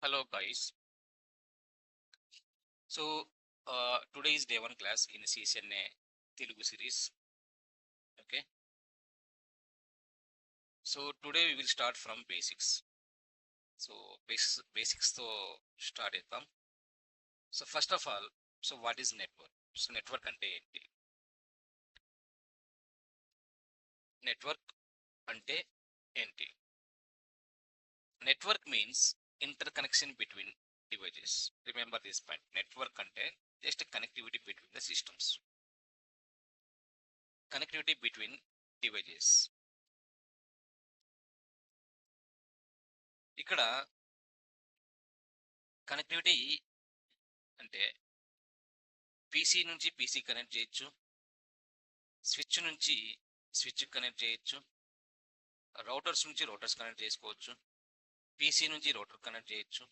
Hello guys. Today is day one class in CCNA Telugu series. Okay. So today we will start from basics. So basics to start చేద్దాం. So first of all, what is network? So network అంటే ఏంటి? Network అంటే ఏంటి? Network means interconnection between devices. Remember this point. Network అంటే just connectivity between the systems. Connectivity between devices. ఇక్కడ connectivity అంటే PC నుంచి PC connect చేయొచ్చు, switch నుంచి స్విచ్ కనెక్ట్ చేయొచ్చు, రౌటర్స్ నుంచి రౌటర్స్ కనెక్ట్ చేసుకోవచ్చు, పీసీ నుంచి రౌటర్ కనెక్ట్ చేయొచ్చు,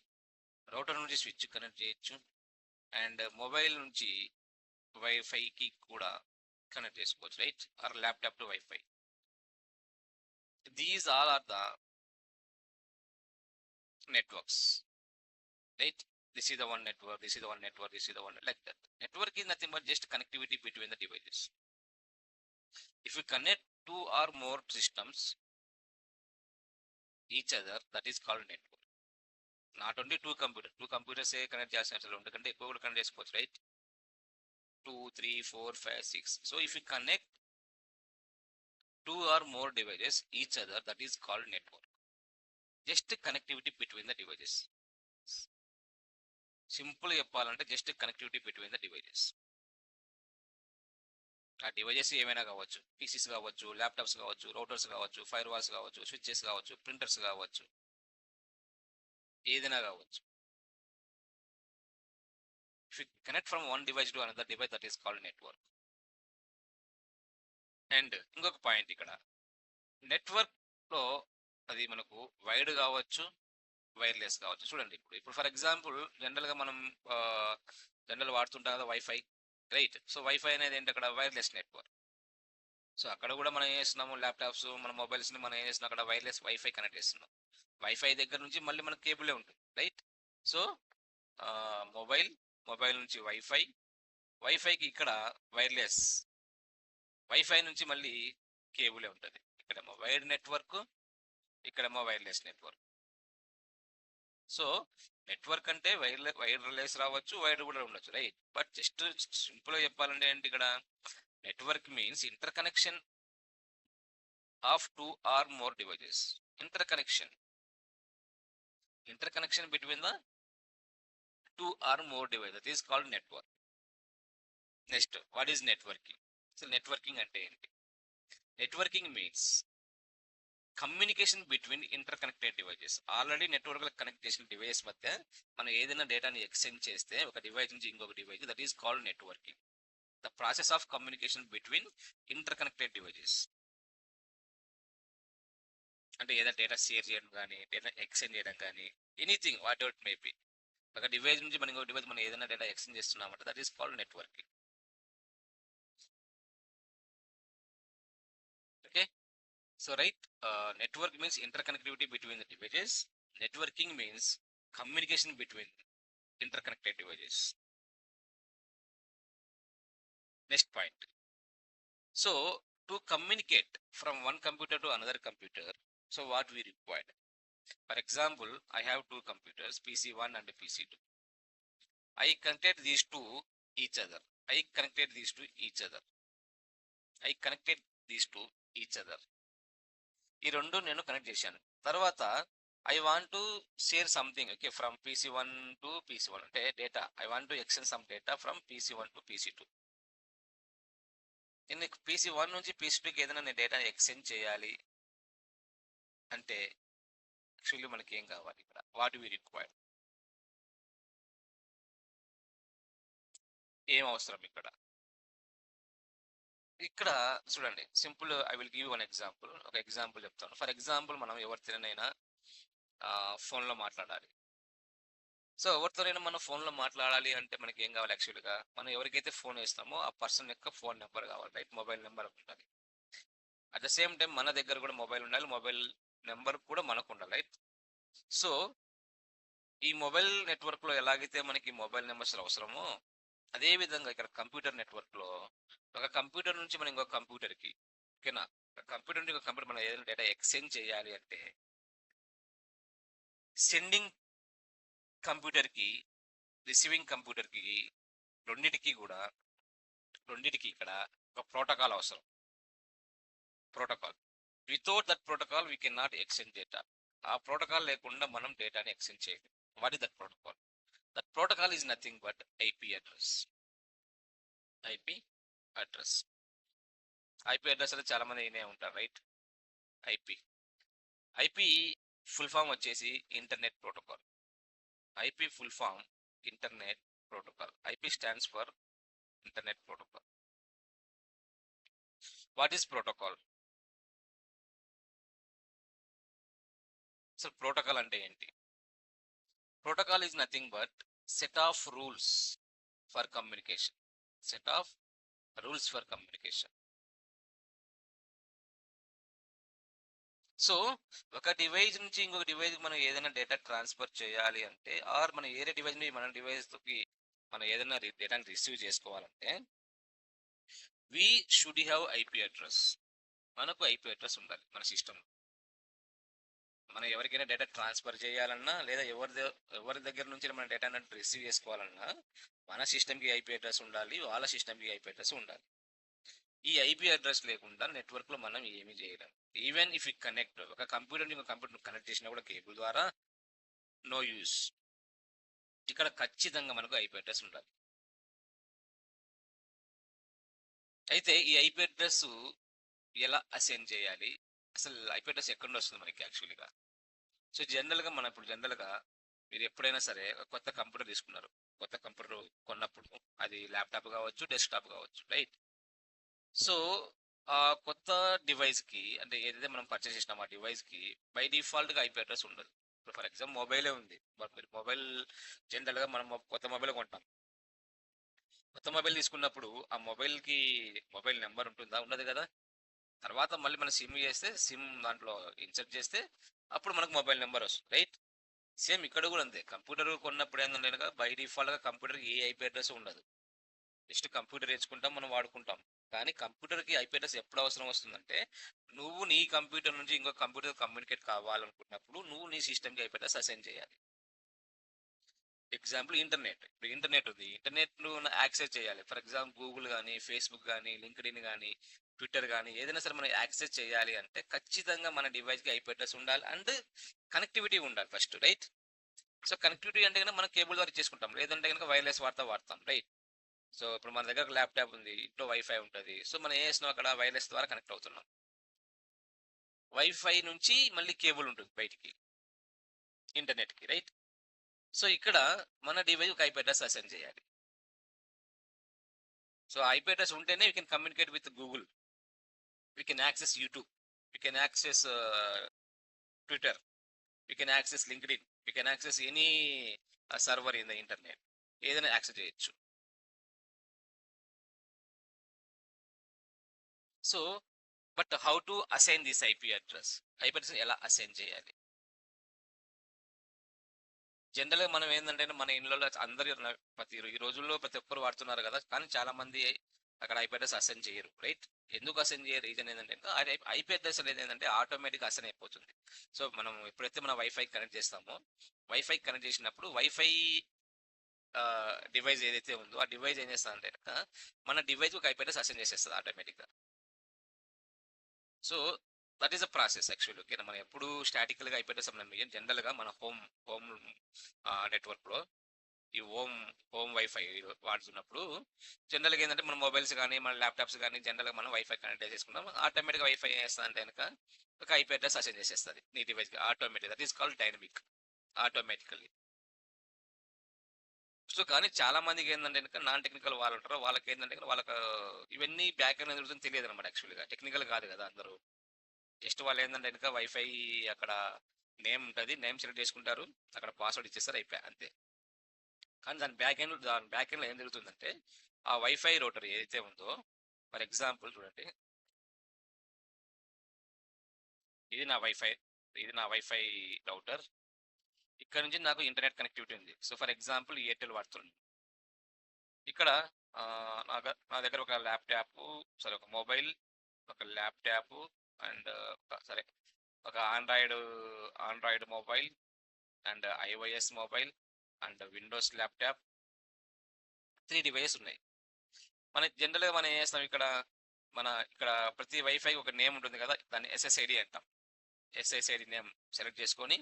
రౌటర్ నుంచి స్విచ్ కనెక్ట్ చేయొచ్చు, అండ్ మొబైల్ నుంచి వైఫైకి కూడా కనెక్ట్ చేసుకోవచ్చు, right? Or laptop to wifi. These all are the networks, right? This is the one network, this is the one network, this is the one, like that. Network is nothing but just connectivity between the devices. If you connect two or more systems each other, that is called network. Not only two computers say connect చేసినట్లు ఉండకంటే ఎక్కువ కూడా connect చేసుకోవచ్చు, right? 2 3 4 5 6. So if you connect two or more devices each other, that is called network. Just connectivity between the devices. Simple చెప్పాలంటే just connectivity between the devices. ఆ devices ఏమైనా కావచ్చు, PCs కావచ్చు, laptops కావచ్చు, రౌటర్స్ కావచ్చు, firewalls కావచ్చు, switches కావచ్చు, printers కావచ్చు, ఏదైనా కావచ్చు. If you connect from one device to another device, that is called network. And ఇంకొక పాయింట్ ఇక్కడ, నెట్వర్క్ లో అది మనకు వైడ్ కావచ్చు, వైర్లెస్ కావచ్చు. చూడండి, ఇప్పుడు ఫర్ ఎగ్జాంపుల్ జనరల్గా మనం జనరల్ వాడుతుంటాం కదా వైఫై, రైట్? సో వైఫై అనేది ఏంటి, అక్కడ వైర్లెస్ నెట్వర్క్. సో అక్కడ కూడా మనం ఏం చేస్తున్నాము, ల్యాప్టాప్స్, మన మొబైల్స్ని మనం ఏం చేస్తున్నాం, అక్కడ వైర్లెస్ వైఫై కనెక్ట్ చేస్తున్నాం. వైఫై దగ్గర నుంచి మళ్ళీ మనకు కేబులే ఉంటుంది, రైట్? సో మొబైల్ నుంచి వైఫై, వైఫైకి ఇక్కడ వైర్లెస్, వైఫై నుంచి మళ్ళీ కేబులే ఉంటుంది. ఇక్కడేమో వైర్డ్ నెట్వర్క్, ఇక్కడేమో వైర్లెస్ నెట్వర్క్. సో నెట్వర్క్ అంటే వైర్లెస్ రావచ్చు, వైర్డ్ కూడా ఉండొచ్చు, రైట్? బట్ జస్ట్ సింపుల్గా చెప్పాలంటే ఏంటి, ఇక్కడ network means interconnection of two or more devices. Interconnection between the two or more devices, that is called network. Next, what is networking? So networking అంటే ఏంటి? Networking means communication between interconnected devices. Already network connect చేసిన devices మధ్య మనం ఏదైనా డేటాని exchange చేస్తే ఒక device నుంచి ఇంకొక device, that is called networking. The process of communication between interconnected devices. అంటే ఏదైనా డేటా షేర్ చేయడం కానీ, డేటా ఎక్స్చేంజ్ చేయడం కానీ, anything what ever may be. ఒక డివైస్ నుంచి మనం ఇంకొక డివైస్ మనం ఏదైనా డేటా ఎక్స్చేంజ్ చేస్తున్నామంటే that is called networking. Okay, so right, network means interconnectivity between the devices. Networking means communication between interconnected devices. Next point. So to communicate from one computer to another computer, so what we required? For example, I have two computers, PC1 and PC2. I connected these to each other. I connected these to each other. ఈ రెండు నేను connect చేశాను. తర్వాత I want to share something, okay, from PC1 to PC1, అంటే data, I want to exchange some data from PC1 to PC2. నేను PC1 నుంచి PC2కి ఏదైనా నేను డేటా ఎక్స్చేంజ్ చేయాలి అంటే యాక్చువల్లీ మనకి ఏం కావాలి, ఇక్కడ వాట్ వి రిక్వైర్డ్, ఏం అవసరం ఇక్కడ చూడండి, simple. I will give one example. ఒక ఎగ్జాంపుల్ చెప్తాను. ఫర్ ఎగ్జాంపుల్, మనం ఎవరితోనైనా ఫోన్లో మాట్లాడాలి. సో ఎవరితోనైనా మనం ఫోన్లో మాట్లాడాలి అంటే మనకి ఏం కావాలి, యాక్చువల్గా మనం ఎవరికైతే ఫోన్ వేస్తామో ఆ పర్సన్ యొక్క ఫోన్ నెంబర్ కావాలి, రైట్? మొబైల్ నెంబర్ ఉండాలి. అట్ ద సేమ్ టైం మన దగ్గర కూడా మొబైల్ ఉండాలి, మొబైల్ నెంబర్ కూడా మనకు ఉండాలి, రైట్? సో ఈ మొబైల్ నెట్వర్క్లో ఎలాగైతే మనకి మొబైల్ నెంబర్స్ అవసరమో అదే విధంగా ఇక్కడ కంప్యూటర్ నెట్వర్క్లో ఒక కంప్యూటర్ నుంచి మనం ఇంకొక కంప్యూటర్కి, ఓకేనా, కంప్యూటర్ నుంచి ఇంకొక కంప్యూటర్ మనం ఏదైనా డేటా ఎక్స్చేంజ్ చేయాలి అంటే సెండింగ్ కంప్యూటర్కి రిసీవింగ్ కంప్యూటర్కి రెండిటికి ఇక్కడ ఒక ప్రోటోకాల్ అవసరం. Protocol, without that protocol we can not exchange data. ఆ ప్రోటోకాల్ లేకుండా మనం డేటాని ఎక్స్చేంజ్ చేయలేం. What is that protocol? That protocol is nothing but IP address. IP address IP address అనేది చాలా మంది వినే ఉంటారు, right? IP IP full form వచ్చేసి internet protocol. IP full form internet protocol. IP stands for internet protocol. What is protocol? అసలు protocol అంటే ఏంటి? Protocol is nothing but set of rules for communication. Set of rules for communication. So ఒక device నుంచి ఇంకొక device మనం ఏదైనా data transfer చేయాలి అంటే, ఆర్ మనం ఏరే డివైస్ నుంచి మన డివైస్కి మనం ఏదైనా డేటాని రిసీవ్ చేసుకోవాలంటే we should have IP address. మనకు ఐపీ అడ్రస్ ఉండాలి మన సిస్టమ్. మనం ఎవరికైనా డేటా ట్రాన్స్ఫర్ చేయాలన్నా లేదా ఎవరి దగ్గర నుంచి మన డేటాను రిసీవ్ చేసుకోవాలన్నా మన సిస్టమ్కి ఐపీ అడ్రస్ ఉండాలి, వాళ్ళ సిస్టమ్కి ఐపీ అడ్రస్ ఉండాలి. ఈ ఐపీ అడ్రస్ లేకుండా నెట్వర్క్లో మనం ఏమీ చేయలేం. ఈవెన్ ఇఫ్ ఇట్ కనెక్ట్, ఒక కంప్యూటర్ ఇంకో కంప్యూటర్ కనెక్ట్ చేసినా కూడా కేబుల్ ద్వారా నో యూస్. ఇక్కడ ఖచ్చితంగా మనకు ఐపీ అడ్రస్ ఉండాలి. అయితే ఈ ఐపీ అడ్రస్ ఎలా అసైన్ చేయాలి? అసలు ఐపీ అడ్రస్ ఎక్కడ నుండి వస్తుంది మనకి యాక్చువల్గా? సో జనరల్గా మీరు ఎప్పుడైనా సరే ఒక కొత్త కంప్యూటర్ తీసుకున్నారు. కొత్త కంప్యూటర్ కొన్నప్పుడు అది ల్యాప్టాప్ కావచ్చు, డెస్క్టాప్ కావచ్చు, రైట్? సో ఆ కొత్త డివైస్కి, అంటే ఏదైతే మనం పర్చేస్ చేసినాం ఆ డివైస్కి బై డిఫాల్ట్గా ఐపీ అడ్రస్ ఉండదు. ఇప్పుడు ఫర్ ఎగ్జాంపుల్ మొబైలే ఉంది. మీరు మొబైల్ జనరల్గా మనం కొత్త మొబైల్ కొంటాం. కొత్త మొబైల్ తీసుకున్నప్పుడు ఆ మొబైల్ నెంబర్ ఉంటుందా? ఉండదు కదా. తర్వాత మళ్ళీ మనం సిమ్ చేస్తే సిమ్ దాంట్లో ఇన్సర్ట్ చేస్తే అప్పుడు మనకు మొబైల్ నెంబర్ వస్తుంది, రైట్? సేమ్ ఇక్కడ కూడా అంతే. కంప్యూటర్ కొన్నప్పుడు ఏంటంటే బై డిఫాల్ట్గా కంప్యూటర్కి ఏ ఐపీ అడ్రస్ ఉండదు. జస్ట్ కంప్యూటర్ తెచ్చుకుంటాం, మనం వాడుకుంటాం. కానీ కంప్యూటర్కి ఐపీ అడ్రస్ ఎప్పుడు అవసరం వస్తుందంటే నువ్వు నీ కంప్యూటర్ నుంచి ఇంకో కంప్యూటర్ కమ్యూనికేట్ కావాలనుకున్నప్పుడు నువ్వు నీ సిస్టమ్కి ఐపీ అడ్రస్ అసైన్ చేయాలి. Example internet. ఇప్పుడు ఇంటర్నెట్ ఉంది, ఇంటర్నెట్ నువ్వు యాక్సెస్ చేయాలి. ఫర్ ఎగ్జాంపుల్ గూగుల్ కానీ, ఫేస్బుక్ కానీ, లింక్డ్ఇన్ కానీ, ట్విట్టర్ కానీ ఏదైనా సరే మనం యాక్సెస్ చేయాలి అంటే ఖచ్చితంగా మన డివైస్కి ఐపీ అడ్రస్ ఉండాలి అండ్ కనెక్టివిటీ ఉండాలి ఫస్ట్, రైట్? సో కనెక్టివిటీ అంటే కనుక మనం కేబుల్ ద్వారా చేసుకుంటాం, లేదంటే కనుక వైర్లెస్ వాడతాం, రైట్? సో ఇప్పుడు మన దగ్గర ల్యాప్టాప్ ఉంది, ఇంట్లో వైఫై ఉంటుంది. సో మనం ఏం చేస్తున్నాం, అక్కడ వైర్లెస్ ద్వారా కనెక్ట్ అవుతున్నాం. వైఫై నుంచి మళ్ళీ కేబుల్ ఉంటుంది బయటికి ఇంటర్నెట్కి, రైట్? సో ఇక్కడ మన డివైస్ ఒక ఐపీ అడ్రస్ అసైన్ చేయాలి. సో ఐపీ అడ్రస్ ఉంటేనే we can communicate with Google, we can access YouTube, we can access Twitter, we can access LinkedIn, we can access any server in the internet. ఏదైనా access చేయొచ్చు. So but how to assign this IP address? IP address ఎలా assign చేయాలి? జనరల్గా మనం ఏంటంటే మన ఇళ్ళలో అందరు ఈ రోజుల్లో ప్రతి ఒక్కరు వాడుతున్నారు కదా, కానీ చాలా మంది అక్కడ ఐపీ అడ్రస్ అసైన్ చేయరు, రైట్? ఎందుకు అసైన్ చేయరు? రీజన్ ఏంటంటే ఐపీ అడ్రస్ అనేది ఏంటంటే ఆటోమేటిక్గా అసైన్ అయిపోతుంది. సో మనం ఎప్పుడైతే మన వైఫై కనెక్ట్ చేస్తామో, వైఫై కనెక్ట్ చేసినప్పుడు వైఫై డివైస్ ఏదైతే ఉందో ఆ డివైస్ ఏం చేస్తుందంటే మన డివైస్ ఒక ఐపీ అడ్రస్ అసైన్ చేసేస్తుంది ఆటోమేటిక్గా. So that is a process actually. Okay, మనం ఎప్పుడు స్టాటికల్గా ఐపీ అడ్రస్ మనం జనరల్గా మన హోమ్ నెట్వర్క్లో ఈ హోమ్ వైఫై వాడుతున్నప్పుడు జనరల్గా ఏంటంటే మన మొబైల్స్ కానీ మన ల్యాప్టాప్స్ కానీ జనరల్గా మనం వైఫై కనెక్ట్ చేసుకుంటాం. ఆటోమేటిక్గా వైఫై ఏం చేస్తుందంటే కనుక ఒక ఐపీ అడ్రస్ అసైన్ చేసేస్తుంది నీ డివైస్కి automatic. That is called dynamic, automatically. So కానీ చాలా మందికి ఏంటంటే కనుక నాన్ టెక్నికల్ వాళ్ళు ఉంటారు, వాళ్ళకి ఏంటంటే వాళ్ళకి ఇవన్నీ బ్యాక్ ఎండ్ జరుగుతుంది తెలియదు అనమాట. యాక్చువల్గా టెక్నికల్ కాదు కదా అందరూ. జస్ట్ వాళ్ళు ఏంటంటే కనుక వైఫై అక్కడ నేమ్ ఉంటుంది, నేమ్ సెలెక్ట్ చేసుకుంటారు, అక్కడ పాస్వర్డ్ ఇచ్చేస్తారు, అయిపోయి అంతే. కానీ దాని బ్యాక్ ఎండ్లో ఏం జరుగుతుందంటే ఆ వైఫై రౌటర్ ఏదైతే ఉందో, ఫర్ ఎగ్జాంపుల్ చూడండి, ఇది నా వైఫై రౌటర్. ఇక్కడ నుంచి నాకు ఇంటర్నెట్ కనెక్టివిటీ ఉంది. సో ఫర్ ఎగ్జాంపుల్ ఎయిర్టెల్ వాడుతున్నాను. ఇక్కడ నా దగ్గర ఒక ల్యాప్టాప్, సరే ఒక మొబైల్, ఒక ల్యాప్టాప్ అండ్ సరే ఒక Android mobile and iOS mobile and Windows laptop 3 device ఉన్నాయి. జనరల్గా మనం ఏం చేస్తాం ఇక్కడ ప్రతి వైఫై ఒక నేమ్ ఉంటుంది కదా, దాన్ని ఎస్ఎస్ఐడి అంటాం. ఎస్ఎస్ఐడి నేమ్ సెలెక్ట్ చేసుకొని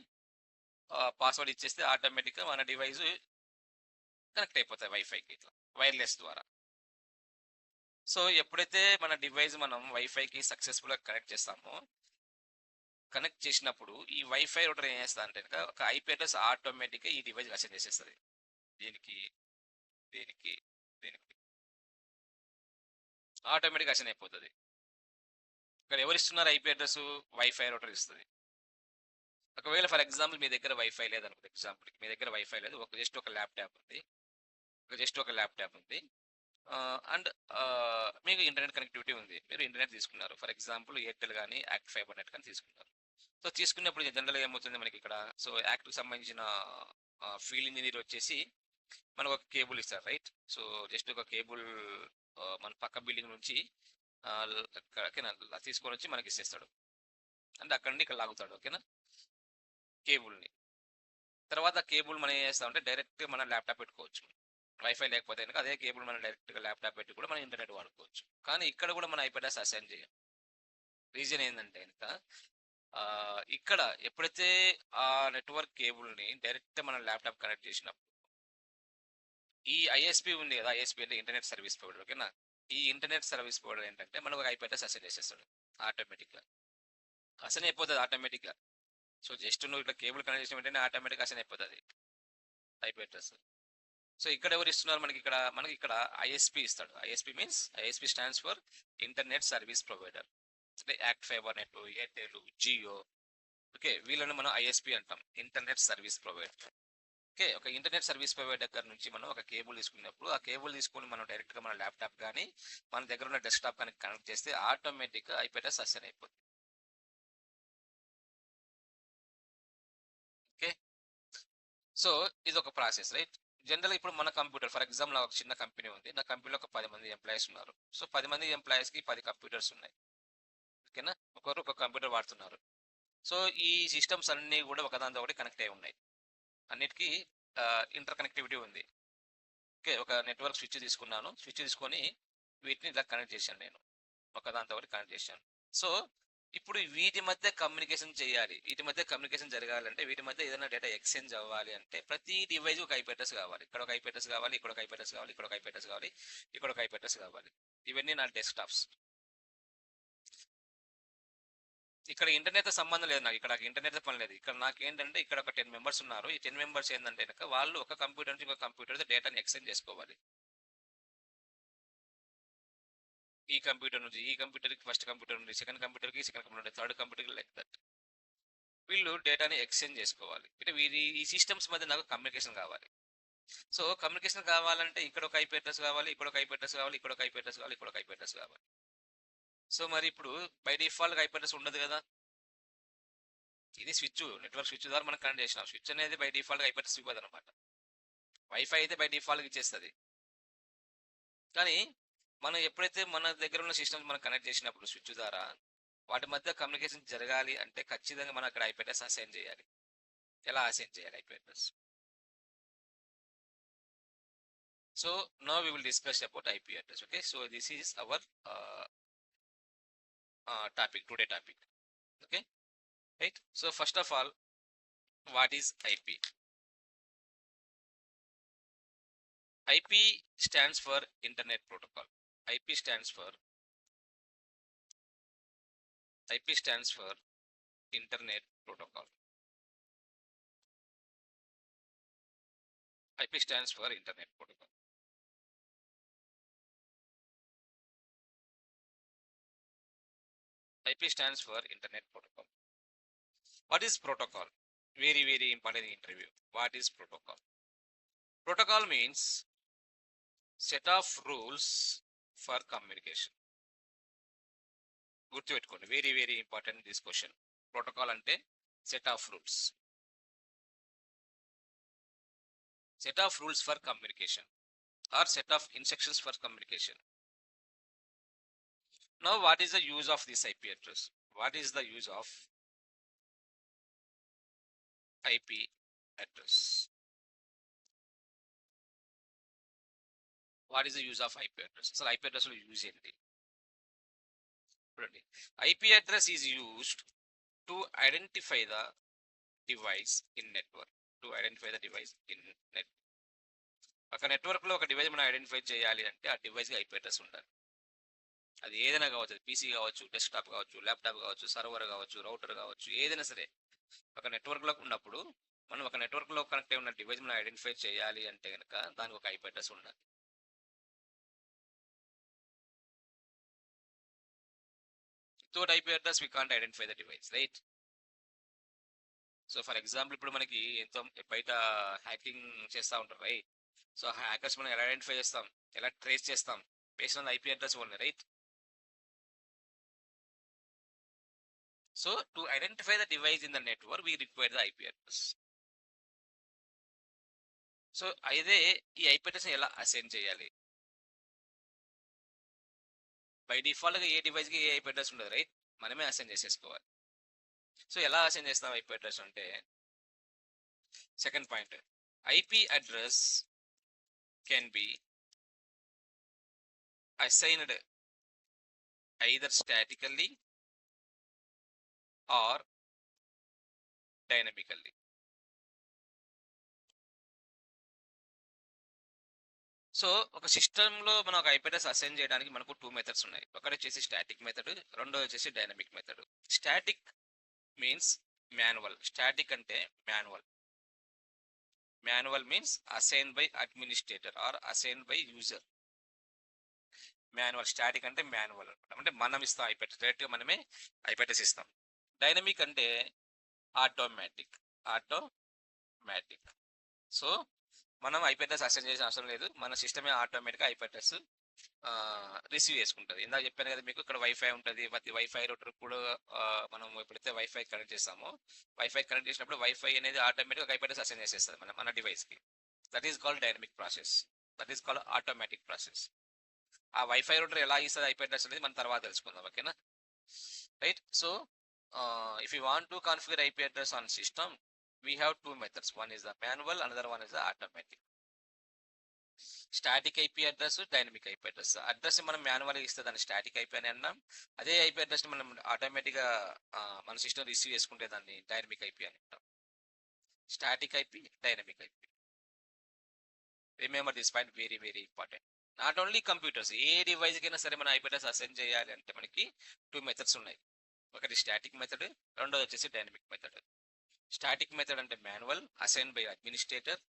పాస్వర్డ్ ఇచ్చేస్తే ఆటోమేటిక్గా మన డివైస్ కనెక్ట్ అయిపోతాయి వైఫైకి ఇట్లా వైర్లెస్ ద్వారా. సో ఎప్పుడైతే మన డివైస్ మనం వైఫైకి సక్సెస్ఫుల్గా కనెక్ట్ చేస్తామో, కనెక్ట్ చేసినప్పుడు ఈ వైఫై రూటర్ ఏం చేస్తా అంటే కనుక ఒక ఐపీ అడ్రస్ ఆటోమేటిక్గా ఈ డివైస్ అసైన్ చేసేస్తుంది. దీనికి దీనికి దీనికి ఆటోమేటిక్గా అసైన్ అయిపోతుంది. ఇక్కడ ఎవరు ఇస్తున్నారు ఐపీ అడ్రస్? వైఫై రూటర్ ఇస్తుంది. ఒకవేళ ఫర్ ఎగ్జాంపుల్ మీ దగ్గర వైఫై లేదనుకో, ఎగ్జాంపుల్ మీ దగ్గర వైఫై లేదు, జస్ట్ ఒక ల్యాప్టాప్ ఉంది అండ్ మీకు ఇంటర్నెట్ కనెక్టివిటీ ఉంది. మీరు ఇంటర్నెట్ తీసుకున్నారు, ఫర్ ఎగ్జాంపుల్ ఎయిర్టెల్ కానీ యాక్ట్ ఫైబర్ నెట్ కానీ తీసుకున్నారు. సో తీసుకున్నప్పుడు జనరల్గా ఏమవుతుంది మనకి ఇక్కడ, సో యాక్ట్కి సంబంధించిన ఫీల్డ్ ఇంజనీర్ వచ్చేసి మనకు ఒక కేబుల్ ఇస్తారు, రైట్? సో జస్ట్ ఒక కేబుల్ మన పక్క బిల్డింగ్ నుంచి ఓకేనా తీసుకొని వచ్చి మనకి ఇచ్చేస్తాడు. అంటే అక్కడి నుండి ఇక్కడ లాగుతాడు, ఓకేనా, కేబుల్ని. తర్వాత కేబుల్ మనం ఏం చేస్తామంటే డైరెక్ట్ మన ల్యాప్టాప్ పెట్టుకోవచ్చు. వైఫై లేకపోతే కనుక అదే కేబుల్ మనం డైరెక్ట్గా ల్యాప్టాప్ పెట్టి కూడా మనం ఇంటర్నెట్ వాడుకోవచ్చు. కానీ ఇక్కడ కూడా మనం ఐపీ అడ్రస్ అసైన్ చేయం. రీజన్ ఏంటంటే కనుక ఇక్కడ ఎప్పుడైతే ఆ నెట్వర్క్ కేబుల్ని డైరెక్ట్ మనం ల్యాప్టాప్ కనెక్ట్ చేసినప్పుడు ఈ ఐఎస్పి ఉంది కదా, ఐఎస్పి అంటే ఇంటర్నెట్ సర్వీస్ ప్రొవైడర్, ఓకేనా. ఈ ఇంటర్నెట్ సర్వీస్ ప్రొవైడర్ ఏంటంటే మనకు ఒక ఐపీ అడ్రస్ అసైన్ చేసేస్తాడు ఆటోమేటిక్గా. అసైన్ అయిపోతుంది ఆటోమేటిక్గా. సో జస్ట్ నువ్వు ఇట్లా కేబుల్ కనెక్ట్ చేసిన వెంటనే ఆటోమేటిక్గా అసైన్ అయిపోతుంది ఐపీ అడ్రస్. సో ఇక్కడ ఎవరు ఇస్తున్నారు మనకి ఇక్కడ ఐఎస్పి ఇస్తాడు. ISP stands for internet service provider. అంటే ACT fiber net, Airtel, Jio, okay, వీళ్ళని మనం ఐఎస్పి అంటాం, ఇంటర్నెట్ సర్వీస్ ప్రొవైడర్. ఓకే, ఒక ఇంటర్నెట్ సర్వీస్ ప్రొవైడర్ దగ్గర నుంచి మనం ఒక కేబుల్ తీసుకున్నప్పుడు ఆ కేబుల్ తీసుకొని మనం డైరెక్ట్గా మన ల్యాప్టాప్ కానీ మన దగ్గర ఉన్న డెస్క్టాప్ కానీ కనెక్ట్ చేస్తే ఆటోమేటిక్గా ఐపీ అడ్రస్ అసైన్ అయిపోతుంది. ఓకే, సో ఇది ఒక ప్రాసెస్, రైట్? జనరల్ ఇప్పుడు మన కంప్యూటర్, ఫర్ ఎగ్జాంపుల్ నాకు ఒక చిన్న కంపెనీ ఉంది, నా కంపెనీలో ఒక 10 మంది ఎంప్లాయీస్ ఉన్నారు. సో 10 మంది ఎంప్లాయీస్కి 10 కంప్యూటర్స్ ఉన్నాయి, ఓకేనా. ఒకరు ఒక కంప్యూటర్ వాడుతున్నారు. సో ఈ సిస్టమ్స్ అన్నీ కూడా ఒకదానితో ఒకటి కనెక్ట్ అయి ఉన్నాయి, అన్నిటికీ ఇంటర్ కనెక్టివిటీ ఉంది. ఓకే, ఒక నెట్వర్క్ స్విచ్ తీసుకొని వీటిని ఇలా కనెక్ట్ చేశాను నేను, ఒకదానితో ఒకటి కనెక్ట్ చేశాను. సో ఇప్పుడు వీటి మధ్య కమ్యూనికేషన్ చేయాలి, వీటి మధ్య కమ్యూనికేషన్ జరగాలంటే, వీటి మధ్య ఏదైనా డేటా ఎక్స్చేంజ్ అవ్వాలి అంటే ప్రతి డివైస్ ఒక ఐపీ అడ్రస్ కావాలి. ఇక్కడ ఒక ఐపీ అడ్రస్ కావాలి, ఇక్కడ ఒక ఐపీ అడ్రస్ కావాలి, ఇక్కడ ఒక ఐపీ అడ్రస్ కావాలి, ఇక్కడ ఒక ఐపీ అడ్రస్ కావాలి. ఇవన్నీ నా డెస్క్టాప్స్. ఇక్కడ ఇంటర్నెట్ సంబంధం లేదు నాకు, ఇక్కడ ఇంటర్నెట్ పని లేదు. ఇక్కడ నాకేంటంటే ఇక్కడ ఒక 10 మెంబర్స్ ఉన్నారు. ఈ 10 మెంబర్స్ ఏంటంటే కనుక వాళ్ళు ఒక కంప్యూటర్ నుంచి ఇంకొక కంప్యూటర్ డేటాని ఎక్స్చేంజ్ చేసుకోవాలి. ఈ కంప్యూటర్కి ఫస్ట్ కంప్యూటర్ ఉంది, సెకండ్ కంప్యూటర్కి థర్డ్ కంప్యూటర్కి, లైక్ దట్ వీళ్ళు డేటాని ఎక్స్చేంజ్ చేసుకోవాలి. అంటే ఈ సిస్టమ్స్ మధ్య నాకు కమ్యూనికేషన్ కావాలి. సో కమ్యూనికేషన్ కావాలంటే ఇక్కడ ఒక ఐపీ అడ్రస్ కావాలి, ఇక్కడ ఒక ఐపీ అడ్రస్ కావాలి, ఇక్కడ ఒక ఐపీ అడ్రస్ కావాలి, ఇక్కడ ఒక ఐపీ అడ్రస్ కావాలి. సో మరి ఇప్పుడు బై డిఫాల్ట్ ఐపీ అడ్రస్ ఉండదు కదా, ఇది నెట్వర్క్ స్విచ్ ద్వారా మనం కనెక్ట్ చేసినాం. స్విచ్ అనేది బై డిఫాల్ట్ ఐపీ అడ్రస్ ఇవ్వదు అనమాట. వైఫై అయితే బై డిఫాల్ట్ ఇచ్చేస్తుంది. కానీ మనం ఎప్పుడైతే మన దగ్గర ఉన్న సిస్టమ్స్ మనం కనెక్ట్ చేసినప్పుడు స్విచ్ ద్వారా వాటి మధ్య కమ్యూనికేషన్ జరగాలి అంటే ఖచ్చితంగా మనం అక్కడ ఐపీ అడ్రస్ అసైన్ చేయాలి. ఎలా అసైన్ చేయాలి IP address? So now we will discuss about IP address. Okay, so this is our today topic. Okay, right? So first of all, what is IP? IP stands for internet protocol. IP stands for internet protocol. IP stands for internet protocol. IP stands for internet protocol. What is protocol? Very, very important interview. What is protocol? Protocol means set of rules for communication. గుర్తుపెట్టుకోండి, very very important this question. Protocol అంటే set of rules. set of rules for communication or set of instructions for communication. Now what is the use of this IP address? What is the use of IP address? What is the use of IP address? So IP address will use ఏంటి? చూడండి, IP address is used to identify the device in network. To identify the device in net. ఒక network లో ఒక device మనం identify చేయాలి అంటే ఆ device కి IP అడ్రస్ ఉండాలి. అది ఏదైనా కావచ్చు, పీసీ కావచ్చు, డెస్క్టాప్ కావచ్చు, ల్యాప్టాప్ కావచ్చు, సర్వర్ కావచ్చు, రౌటర్ కావచ్చు, ఏదైనా సరే ఒక నెట్వర్క్ లో ఉన్నప్పుడు మనం ఒక నెట్వర్క్ లో కనెక్ట్ అయి ఉన్న డివైస్ మనం ఐడెంటిఫై చేయాలి అంటే కనుక దానికి ఒక IP అడ్రస్ ఉండాలి. Without IP address we can't identify the device, right? So for example ఇప్పుడు మనకి ఎంతో బయట హ్యాకింగ్ చేస్తూ ఉంటారు, రైట్? సో హ్యాకర్స్ మనం ఎలా ఐడెంటిఫై చేస్తాం, ఎలా ట్రేస్ చేస్తాం? Based on IP address only, right? So to identify the device in the network we require the IP address. So అయితే ఈ IP అడ్రస్ ఎలా అసైన్ చేయాలి? బై డిఫాల్ట్ గా ఏ డివైస్ కి ఏ IP అడ్రస్ ఉండదు, రైట్? మనమే అసైన్ చేసేసుకోవాలి. సో ఎలా అసైన్ చేస్తాం IP అడ్రస్ అంటే, second point, IP address can be assigned either statically or dynamically. So ఒక సిస్టంలో మనం ఒక IP అడ్రస్ అసైన్ చేయడానికి మనకు 2 మెథడ్స్ ఉన్నాయి. ఒకటి వచ్చేసి స్టాటిక్ మెథడ్, రెండోది వచ్చేసి dynamic method. Static means manual. Static అంటే manual. Manual means assign by administrator or assign by user. Manual, static అంటే మాన్యువల్ అంటే మనం ఇస్తాం IP అడ్రస్, డైరెక్ట్గా మనమే IP అడ్రస్ ఇస్తాం. డైనమిక్ అంటే ఆటోమేటిక్. ఆటోమేటిక్. సో మనం IP అడ్రస్ అసైన్ చేసిన అవసరం లేదు, మన సిస్టమే ఆటోమేటిక్గా IP అడ్రస్ రిసీవ్ చేసుకుంటుంది. ఇందాక చెప్పాను కదా మీకు, ఇక్కడ వైఫై ఉంటుంది, ప్రతి వైఫై రూటర్ కూడా మనం ఎప్పుడైతే వైఫై కనెక్ట్ చేస్తామో, వైఫై కనెక్ట్ చేసినప్పుడు వైఫై అనేది ఆటోమేటిక్గా IP అడ్రస్ అసైన్ చేసేస్తుంది మన డివైస్కి. That is called dynamic process, that is called automatic process. ఆ వైఫై రూటర్ ఎలా ఇస్తుంది IP అడ్రస్ అనేది మనం తర్వాత తెలుసుకుందాం, ఓకేనా? Right. So if you want to configure IP address on system, we have two methods. One is the manual, another one is the automatic. Static IP address, dynamic IP address. Address మనం manual ఇస్తే దాన్ని static IP అని అన్నాం. అదే IP address మనం ఆటోమేటిక్గా మన system receive చేసుకుంటే దాన్ని డైనమిక్ IP అని అంటాం. Static IP, dynamic IP. Remember this point, very very important. Not only computers, A device కైనా సరే మన IP అడ్రస్ అసైన్ చేయాలి అంటే మనకి 2 మెథడ్స్ ఉన్నాయి. ఒకటి స్టాటిక్ మెథడ్, రెండోది వచ్చేసి డైనమిక్ మెథడ్. స్టాటిక్ మెథడ్ అంటే manual, assign by administrator.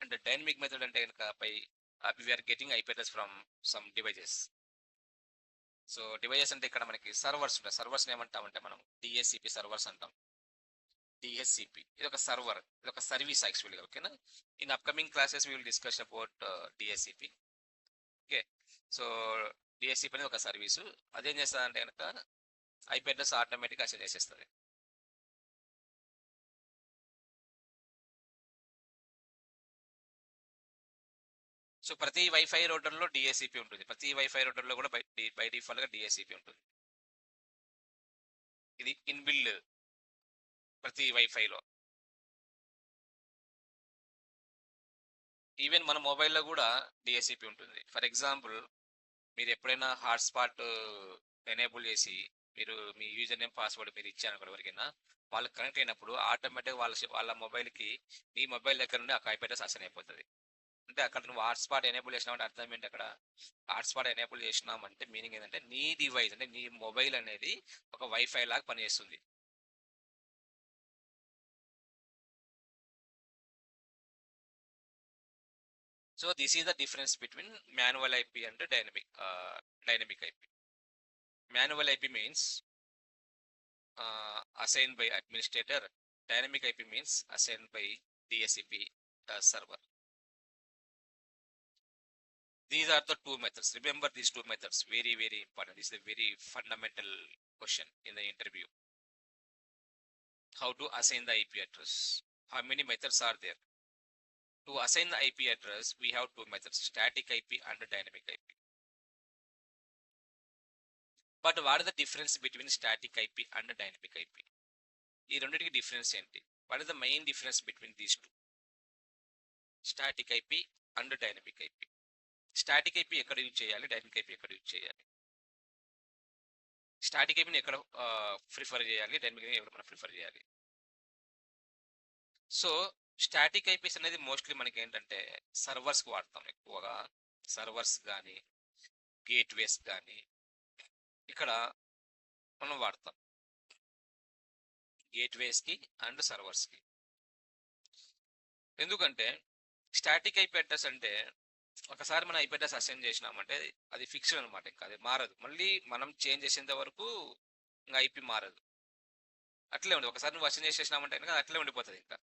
And dynamic method అంటే కనుక by we are getting IP address from some devices. So devices అంటే ఇక్కడ మనకి సర్వర్స్ ఉంటాయి. సర్వర్స్ ఏమంటామంటే మనం DHCP సర్వర్స్ అంటాం. DHCP ఇది ఒక సర్వర్, ఇది ఒక సర్వీస్ యాక్చువల్గా, ఓకేనా? In upcoming classes we will discuss about DHCP. Okay. So DHCP అనేది ఒక సర్వీసు. అదేం చేస్తుంది అంటే కనుక IP అడ్రస్ ఆటోమేటిక్గా అసైన్ చేసేస్తుంది. సో ప్రతి వైఫై రూటర్లో DHCP ఉంటుంది. ప్రతి వైఫై రూటర్లో కూడా బై డిఫాల్ట్గా DHCP ఉంటుంది. ఇది ఇన్బిల్డ్ ప్రతి వైఫైలో. ఈవెన్ మన మొబైల్లో కూడా DHCP ఉంటుంది. ఫర్ ఎగ్జాంపుల్, మీరు ఎప్పుడైనా హాట్స్పాట్ ఎనేబుల్ చేసి మీరు మీ యూజర్ నేమ్ పాస్వర్డ్ మీరు ఇచ్చారు అక్కడ వరకైనా, వాళ్ళకి కనెక్ట్ అయినప్పుడు ఆటోమేటిక్గా వాళ్ళ మొబైల్కి మీ మొబైల్ దగ్గర నుండి ఆ IP అడ్రస్ అసైన్ అయిపోతుంది. అంటే అక్కడ నువ్వు హాట్స్పాట్ ఎనేబుల్ చేసినావు అర్థం ఏంటి? అక్కడ హాట్స్పాట్ ఎనేబుల్ చేసినామంటే మీనింగ్ ఏంటంటే నీ డివైస్ అంటే నీ మొబైల్ అనేది ఒక వైఫై లాగా పనిచేస్తుంది. So this is the difference between manual IP and dynamic IP. Manual IP means assign by administrator. Dynamic IP means assign by DHCP server. These are the two methods. Remember these two methods. Very, very important. This is a very fundamental question in the interview. How to assign the IP address? How many methods are there? To assign the IP address, we have two methods, static IP and dynamic IP. But what is the difference between static IP and dynamic IP? ఈ రెండింటికి difference ఏంటి? What is the main difference between these two, static IP and dynamic IP? Static IP ఎక్కడ use చేయాలి, dynamic IP ఎక్కడ use చేయాలి? Static ఐపీని ఎక్కడ prefer చేయాలి, dynamic IP ఎక్కడ మనం ప్రిఫర్ చేయాలి? సో స్టాటిక్ ఐపీస్ అనేది మోస్ట్లీ మనకి ఏంటంటే సర్వర్స్కి వాడతాం ఎక్కువగా. సర్వర్స్ కానీ గేట్వేస్ కానీ ఇక్కడ మనం వాడతాం, గేట్వేస్కి అండ్ సర్వర్స్కి. ఎందుకంటే స్టాటిక్ ఐపీ అడ్రస్ అంటే ఒకసారి మనం ఐపీ అడ్రస్ అసైన్ చేసినామంటే అది ఫిక్స్డ్ అనమాట, ఇంకా అది మారదు. మళ్ళీ మనం చేంజ్ చేసేంత వరకు ఇంకా ఐపీ మారదు, అట్లే ఉండదు. ఒకసారి నువ్వు అసైన్ చేసేసినామంటే కనుక అట్లే ఉండిపోతుంది ఇంకా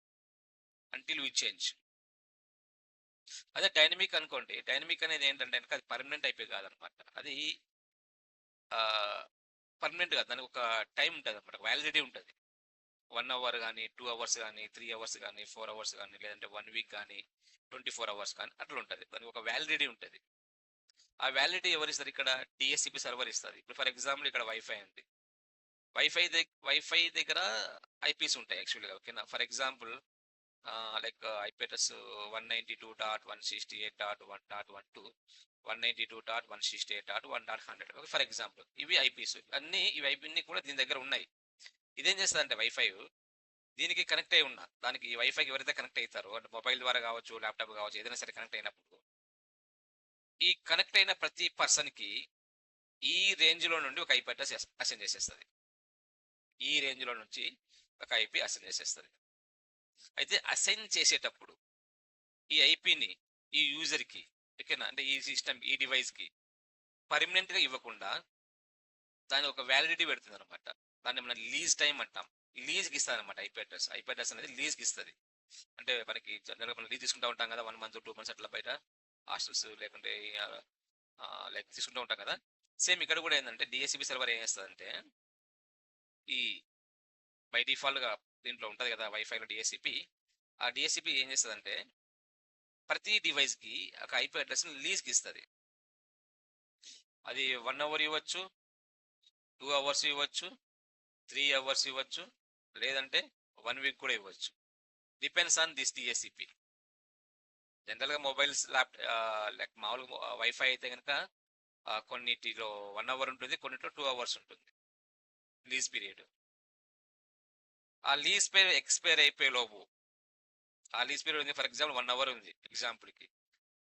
అంటిల్ వి చేంజ్. అదే డైనమిక్ అనుకోండి, డైనమిక్ అనేది ఏంటంటే కనుక అది పర్మనెంట్ ఐపీ కాదనమాట. అది పర్మనెంట్ కాదు, దానికి ఒక టైం ఉంటుంది అనమాట, వ్యాలిడిటీ ఉంటుంది. 1 అవర్ కానీ 2 అవర్స్ కానీ 3 అవర్స్ కానీ 4 అవర్స్ కానీ లేదంటే 1 వీక్ కానీ 24 అవర్స్ కానీ అట్లా ఉంటుంది. దానికి ఒక వ్యాలిడిటీ ఉంటుంది. ఆ వ్యాలిడిటీ ఎవరు ఇస్తారు? ఇక్కడ డిఎస్సిపి సర్వర్ ఇస్తుంది. ఇప్పుడు ఫర్ ఎగ్జాంపుల్ ఇక్కడ వైఫై ఉంది, వైఫై దగ్గర ఐపీస్ ఉంటాయి యాక్చువల్గా, ఓకేనా? For example like IP address 192.168.1.12 192.168.1.100 for example. ఇవి ఐపీస్ అన్ని, ఇవి ఐపీ కూడా దీని దగ్గర ఉన్నాయి. ఇదేం చేస్తుందంటే వైఫై దీనికి కనెక్ట్ అయి ఉన్నా, దానికి ఈ వైఫైకి ఎవరైతే కనెక్ట్ అవుతారో అంటే మొబైల్ ద్వారా కావచ్చు, ల్యాప్టాప్ కావచ్చు, ఏదైనా సరే కనెక్ట్ అయినప్పుడు ఈ కనెక్ట్ అయిన ప్రతి పర్సన్కి ఈ రేంజ్లో నుండి ఒక ఐపీ అడ్రస్ అసైన్ చేసేస్తుంది. ఈ రేంజ్లో నుంచి ఒక ఐపీ అసైన్ చేసేస్తుంది. అయితే అసైన్ చేసేటప్పుడు ఈ ఐపీని ఈ యూజర్కి, ఓకేనా, అంటే ఈ సిస్టమ్ ఈ డివైస్కి పర్మనెంట్గా ఇవ్వకుండా దాని ఒక వ్యాలిడిటీ పెడుతుంది అనమాట. దాన్ని మనం లీజ్ టైం అంటాం. లీజ్కి ఇస్తుంది అనమాట ఐపీ అడ్రస్. ఐపీ అడ్రస్ అనేది లీజ్కి ఇస్తుంది. అంటే మనకి జనరల్గా మనం లీజ్ తీసుకుంటూ ఉంటాం కదా, 1 మంత్ 2 మంత్స్ అట్లా బయట హాస్టల్స్ లేకుంటే లైక్ తీసుకుంటూ ఉంటాం కదా. సేమ్ ఇక్కడ కూడా ఏంటంటే డిఎస్సిపి సర్వర్ ఏం చేస్తుందంటే ఈ బై డిఫాల్ట్గా దీంట్లో ఉంటుంది కదా వైఫైలో డిఎస్సిపి, ఆ డిఎస్సిపి ఏం చేస్తుందంటే ప్రతి డివైస్కి ఒక ఐపీ అడ్రస్ని లీజ్కి ఇస్తుంది. అది 1 అవర్ ఇవ్వచ్చు, 2 అవర్స్ ఇవ్వచ్చు, 3 అవర్స్ ఇవ్వచ్చు, లేదంటే 1 వీక్ కూడా ఇవ్వచ్చు. Depends on this DSCP. జనరల్గా మొబైల్స్ లైక్ మామూలుగా వైఫై అయితే కనుక కొన్నిటిలో 1 అవర్ ఉంటుంది, కొన్నిట్లో 2 అవర్స్ ఉంటుంది లీజ్ పీరియడ్. ఆ లీజ్ పీరియడ్ ఎక్స్పైర్ అయిపోయే లోపు, ఆ లీజ్ పీరియడ్ ఉంది ఫర్ ఎగ్జాంపుల్ 1 అవర్ ఉంది ఎగ్జాంపుల్కి.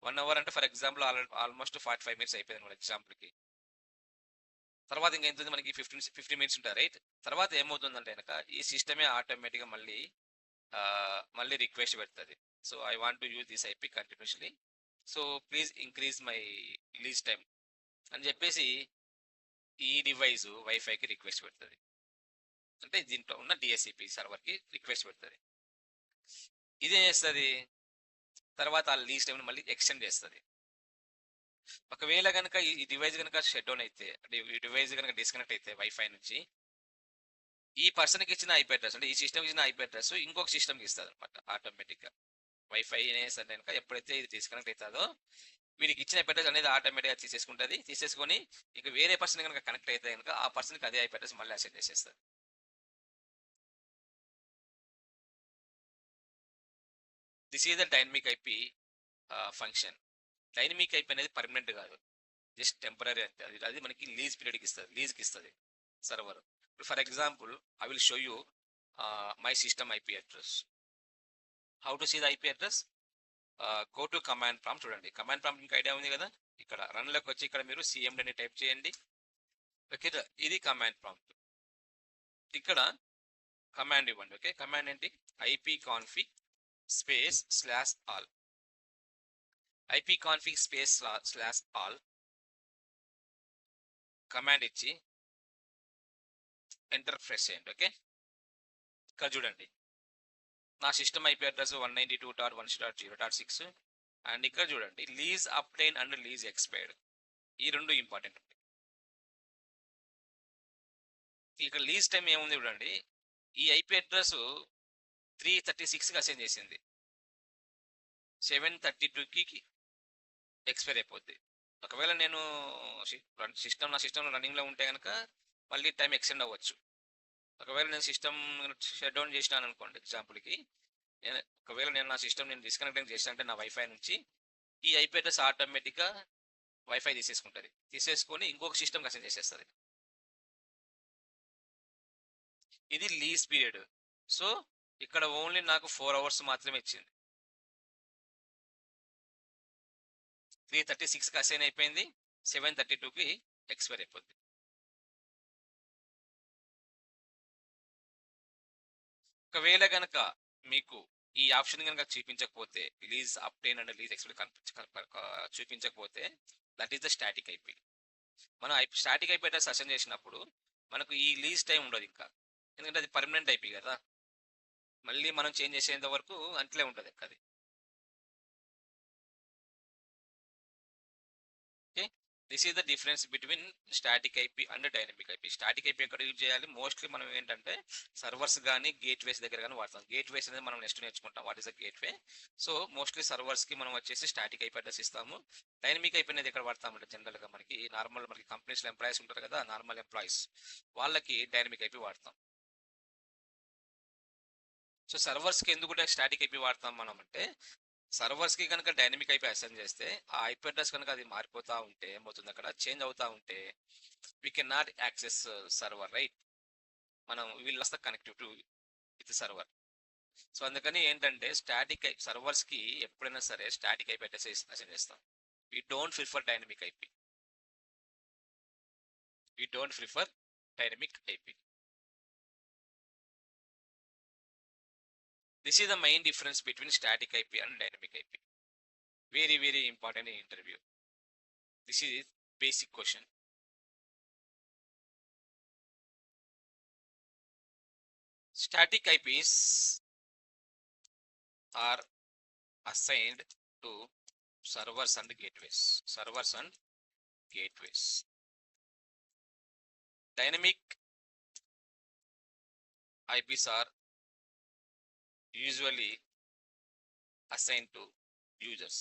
1 అవర్ అంటే ఫర్ ఎగ్జాంపుల్ ఆల్మోస్ట్ 45 మినిట్స్ అయిపోయింది మన ఎగ్జాంపుల్కి. తర్వాత ఇంకా ఎంత ఉంది మనకి 50 మినిట్స్ ఉంటాయి, రైట్? తర్వాత ఏమవుతుందంటే కనుక ఈ సిస్టమే ఆటోమేటిక్గా మళ్ళీ రిక్వెస్ట్ పెడుతుంది. So I want to use this IP continuously, so please increase my lease time అని చెప్పేసి ఈ డివైస్ వైఫైకి రిక్వెస్ట్ పెడుతుంది. అంటే దీంట్లో ఉన్న డిఎస్సిపి సర్వర్కి రిక్వెస్ట్ పెడుతుంది. ఇదేం చేస్తుంది? తర్వాత ఆ లీజ్ టైంని మళ్ళీ ఎక్స్టెండ్ చేస్తుంది. ఒకవేళ కనుక ఈ డివైస్ కనుక షట్ డౌన్ అయితే, అంటే ఈ డివైస్ కనుక డిస్కనెక్ట్ అయితే వైఫై నుంచి, ఈ పర్సన్కి ఇచ్చిన ఐపీ అడ్రస్ అంటే ఈ సిస్టమ్కి ఇచ్చిన ఐపీ అడ్రస్ ఇంకొక సిస్టమ్కి ఇస్తుంది అనమాట ఆటోమేటిక్గా. వైఫై అనేసి కనుక ఎప్పుడైతే ఇది డిస్కనెక్ట్ అవుతుందో వీడికి ఇచ్చిన ఐపీ అడ్రస్ అనేది ఆటోమేటిక్గా తీసేసుకొని ఇక వేరే పర్సన్ కనుక కనెక్ట్ అయితే కనుక ఆ పర్సన్కి అదే ఐపీ అడ్రస్ మళ్ళీ అసైన్ చేసేస్తుంది. This is the dynamic IP function. Dynamic IP అనేది పర్మనెంట్ కాదు, జస్ట్ టెంపరీ అంతే. అది మనకి లీజ్ పీరియడ్కి ఇస్తుంది, లీజ్కి ఇస్తుంది server. For example I will show you my system IP address. How to see the IP address? Go to command prompt. చూడండి కమాండ్ ప్రాంప్ట్ మీకు ఐడియా ఉంది కదా, ఇక్కడ రన్లోకి వచ్చి ఇక్కడ మీరు సిఎండి అని టైప్ చేయండి, ఓకే? ఇది కమాండ్ ప్రాంప్ట్. ఇక్కడ కమాండ్ ఇవ్వండి, ఓకే? కమాండ్ ఏంటి? IP config space /all, IP config space /all command ఇచ్చి ఎంటర్ ప్రెస్ చేయండి, ఓకే? ఇక్కడ చూడండి నా సిస్టమ్ ఐపీ అడ్రస్ 192.1.0.6 అండ్ ఇక్కడ చూడండి lease obtained and lease expired, ఈ రెండు ఇంపార్టెంట్. ఇక్కడ లీజ్ టైం ఏముంది చూడండి, ఈ ఐపీ అడ్రస్ 3:36కి అసైన్ చేసింది. 7:32కి ఎక్స్పైర్ అయిపోద్ది. ఒకవేళ నేను నా సిస్టమ్ రన్నింగ్లో ఉంటే కనుక మళ్ళీ టైం ఎక్స్టెండ్ అవ్వచ్చు. ఒకవేళ నేను సిస్టమ్ షట్ డౌన్ చేసినాను అనుకోండి ఎగ్జాంపుల్కి, ఒకవేళ నేను నా సిస్టమ్ డిస్కనెక్టింగ్ చేసిన అంటే నా వైఫై నుంచి ఈ ఐపీ అడ్రస్ ఆటోమేటిక్గా వైఫై తీసేసుకొని ఇంకొక సిస్టమ్ అసైన్ చేసేస్తుంది. ఇది లీజ్ పీరియడ్. సో ఇక్కడ ఓన్లీ నాకు 4 hours మాత్రమే ఇచ్చింది. 3:36కి అసైన్ అయిపోయింది, 7:32కి ఎక్స్పైర్ అయిపోద్ది. ఒకవేళ కనుక మీకు ఈ ఆప్షన్ కనుక చూపించకపోతే, release obtain and release expire చూపించకపోతే, that is the static IP. మనం స్టాటిక్ ఐపీ అడ్రస్ అసైన్ చేసినప్పుడు మనకు ఈ రిలీజ్ టైం ఉండదు ఇంకా, ఎందుకంటే అది పర్మనెంట్ ఐపీ కదా, మళ్ళీ మనం చేంజ్ చేసేంత వరకు అంట్లే ఉంటుంది అది. Okay, this is the difference between static IP and dynamic IP. Static IP ఎక్కడ యూజ్ చేయాలి? మోస్ట్లీ మనం ఏంటంటే సర్వర్స్ కానీ గేట్వేస్ దగ్గర కానీ వాడతాం. గేట్వేస్ అనేది మనం నెక్స్ట్ నేర్చుకుంటాం, what is the gateway. So mostly సర్వర్స్కి మనం వచ్చేసి స్టాటిక్ ఐపీ అడ్రస్ ఇస్తాము. డైనమిక్ ఐపీ అనేది ఎక్కడ వాడతామంటే జనరల్గా మనకి కంపెనీస్లో ఎంప్లాయీస్ ఉంటారు కదా, నార్మల్ ఎంప్లాయీస్, వాళ్ళకి డైనమిక్ ఐపీ వాడతాం. సో సర్వర్స్కి ఎందుకు స్టాటిక్ ఐపీ వాడతాం మనం అంటే, సర్వర్స్కి కనుక డైనమిక్ ఐపీ అసైన్ చేస్తే ఆ ఐపీ అడ్రస్ కనుక అది మారిపోతూ ఉంటే, ఏమవుతుంది అక్కడ చేంజ్ అవుతూ ఉంటే, we can not access server, right? మనం will lose the connective with server. So అందుకని ఏంటంటే స్టాటిక్ సర్వర్స్కి ఎప్పుడైనా సరే స్టాటిక్ ఐపీ అడ్రస్ అసైన్ చేస్తాం. We don't prefer dynamic IP. This is the main difference between static IP and dynamic IP. Very, very important in interview. This is basic question. Static IPs are assigned to servers and gateways. Dynamic IPs are usually assigned to users.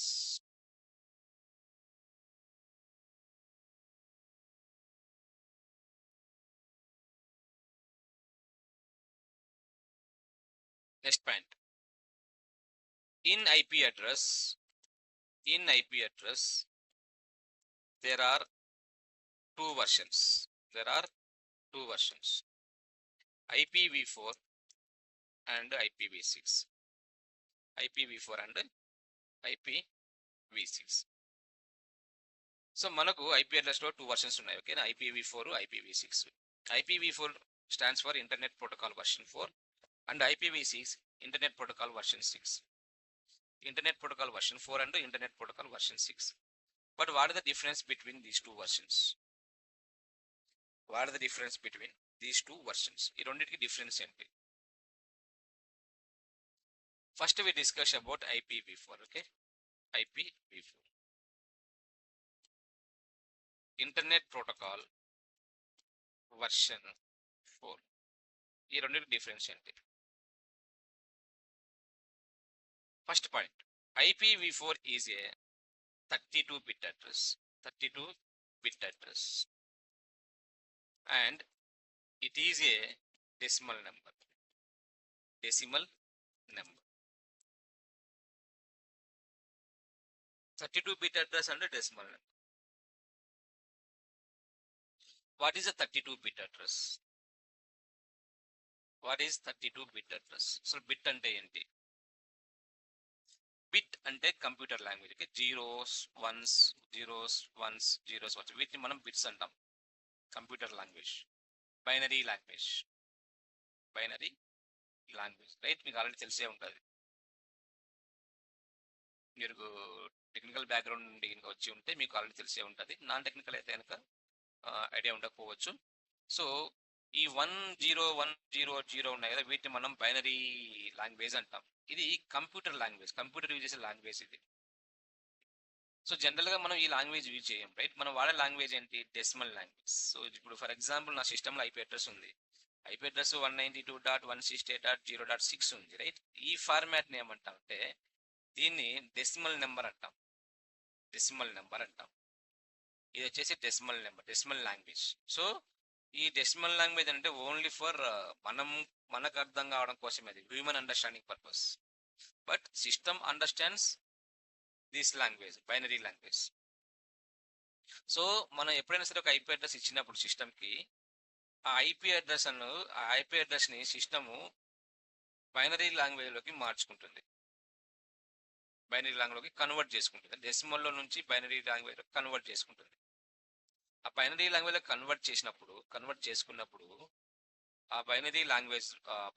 Next point. In IP address, there are two versions. IPv4 and IPv6. So మనకు IP address లో 2 versions ఉన్నాయి. ఓకేనా, IPv4, IPv6. IPv4 stands for internet protocol version 4 and IPv6 internet protocol version 6. Internet protocol version 4 and internet protocol version 6. But what are the difference between these 2 versions? ఈ రెండింటికి difference ఏంటి? First we discuss about IPv4. Okay, IPv4 internet protocol version 4. ఈ రెండింటికి difference ఏంటి? First point, IPv4 is a 32-bit address and it is a decimal number. 32-bit address and decimal number. What is a 32-bit address? So bit ante enti? Bit ante computer language. Okay, zeros, ones, వీటిని మనం bits అంటాం. Computer language, binary language, right? మీకు already తెలిసే ఉంటుంది. మీరు technical background నుండి కనుక వచ్చి ఉంటే మీకు ఆల్రెడీ తెలిసే ఉంటుంది. నాన్ టెక్నికల్ అయితే కనుక ఐడియా ఉండకపోవచ్చు. సో ఈ 1010 ఉన్నాయి కదా, వీటిని మనం బైనరీ లాంగ్వేజ్ అంటాం. ఇది కంప్యూటర్ యూజ్ చేసే లాంగ్వేజ్ ఇది. సో జనరల్గా మనం ఈ లాంగ్వేజ్ యూజ్ చేయం, రైట్? మనం వాడే లాంగ్వేజ్ ఏంటి? Decimal language. సో ఇప్పుడు ఫర్ ఎగ్జాంపుల్ నా సిస్టంలో ఐపీ అడ్రస్ ఉంది. ఐపీ అడ్రస్ 192.168.0.6 ఉంది, రైట్? ఈ ఫార్మాట్ని ఏమంటాం అంటే దీన్ని డెసిమల్ నెంబర్ అంటాం. డెసిమల్ నెంబర్ అంటాం. ఇది వచ్చేసి decimal number, decimal language. So ఈ డెసిమల్ లాంగ్వేజ్ అంటే ఓన్లీ ఫర్ మనకు అర్థం కావడం కోసం, అది human understanding purpose. But system understands this language, binary language. So మనం ఎప్పుడైనా సరే ఒక ఐపీ అడ్రస్ ఇచ్చినప్పుడు సిస్టమ్కి, ఆ IP అడ్రస్ని system binary లాంగ్వేజ్లోకి మార్చుకుంటుంది, binary లాంగ్వేజ్లోకి convert చేసుకుంటుంది. డెసిమల్లో నుంచి బైనరీ లాంగ్వేజ్ కన్వర్ట్ చేసుకుంటుంది. ఆ బైనరీ లాంగ్వేజ్లో కన్వర్ట్ చేసుకున్నప్పుడు ఆ